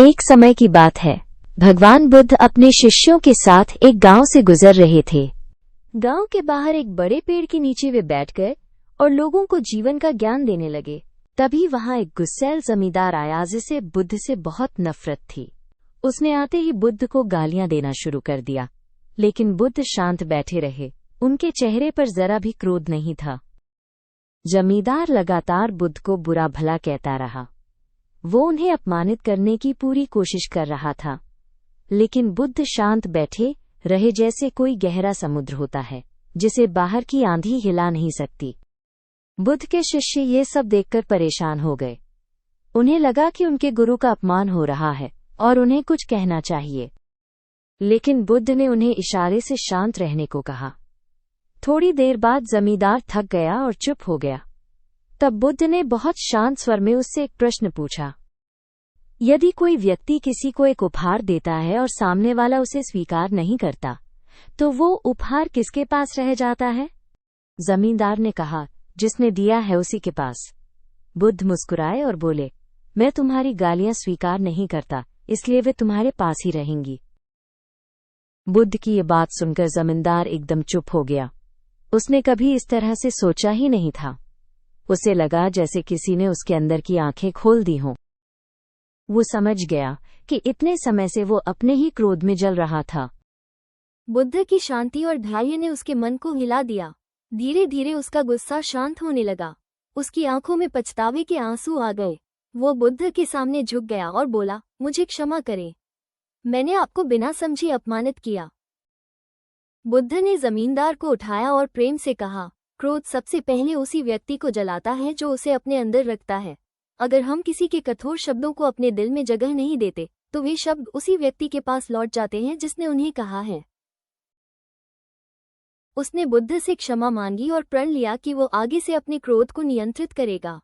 एक समय की बात है। भगवान बुद्ध अपने शिष्यों के साथ एक गांव से गुजर रहे थे। गांव के बाहर एक बड़े पेड़ के नीचे वे बैठ गए और लोगों को जीवन का ज्ञान देने लगे। तभी वहां एक गुस्सैल जमींदार आया जिसे बुद्ध से बहुत नफरत थी। उसने आते ही बुद्ध को गालियां देना शुरू कर दिया, लेकिन बुद्ध शांत बैठे रहे। उनके चेहरे पर जरा भी क्रोध नहीं था। जमींदार लगातार बुद्ध को बुरा भला कहता रहा। वो उन्हें अपमानित करने की पूरी कोशिश कर रहा था, लेकिन बुद्ध शांत बैठे रहे जैसे कोई गहरा समुद्र होता है जिसे बाहर की आंधी हिला नहीं सकती। बुद्ध के शिष्य ये सब देखकर परेशान हो गए। उन्हें लगा कि उनके गुरु का अपमान हो रहा है और उन्हें कुछ कहना चाहिए, लेकिन बुद्ध ने उन्हें इशारे से शांत रहने को कहा। थोड़ी देर बाद जमींदार थक गया और चुप हो गया। तब बुद्ध ने बहुत शांत स्वर में उससे एक प्रश्न पूछा। यदि कोई व्यक्ति किसी को एक उपहार देता है और सामने वाला उसे स्वीकार नहीं करता, तो वो उपहार किसके पास रह जाता है? जमींदार ने कहा, जिसने दिया है उसी के पास। बुद्ध मुस्कुराए और बोले, मैं तुम्हारी गालियां स्वीकार नहीं करता, इसलिए वे तुम्हारे पास ही रहेंगी। बुद्ध की ये बात सुनकर जमींदार एकदम चुप हो गया। उसने कभी इस तरह से सोचा ही नहीं था। उसे लगा जैसे किसी ने उसके अंदर की आंखें खोल दी हों। वो समझ गया कि इतने समय से वो अपने ही क्रोध में जल रहा था। बुद्ध की शांति और धैर्य ने उसके मन को हिला दिया। धीरे धीरे उसका गुस्सा शांत होने लगा। उसकी आंखों में पछतावे के आंसू आ गए। वो बुद्ध के सामने झुक गया और बोला, मुझे क्षमा करें, मैंने आपको बिना समझे अपमानित किया। बुद्ध ने जमींदार को उठाया और प्रेम से कहा, क्रोध सबसे पहले उसी व्यक्ति को जलाता है जो उसे अपने अंदर रखता है। अगर हम किसी के कठोर शब्दों को अपने दिल में जगह नहीं देते, तो वे शब्द उसी व्यक्ति के पास लौट जाते हैं जिसने उन्हें कहा है। उसने बुद्ध से क्षमा मांगी और प्रण लिया कि वो आगे से अपने क्रोध को नियंत्रित करेगा।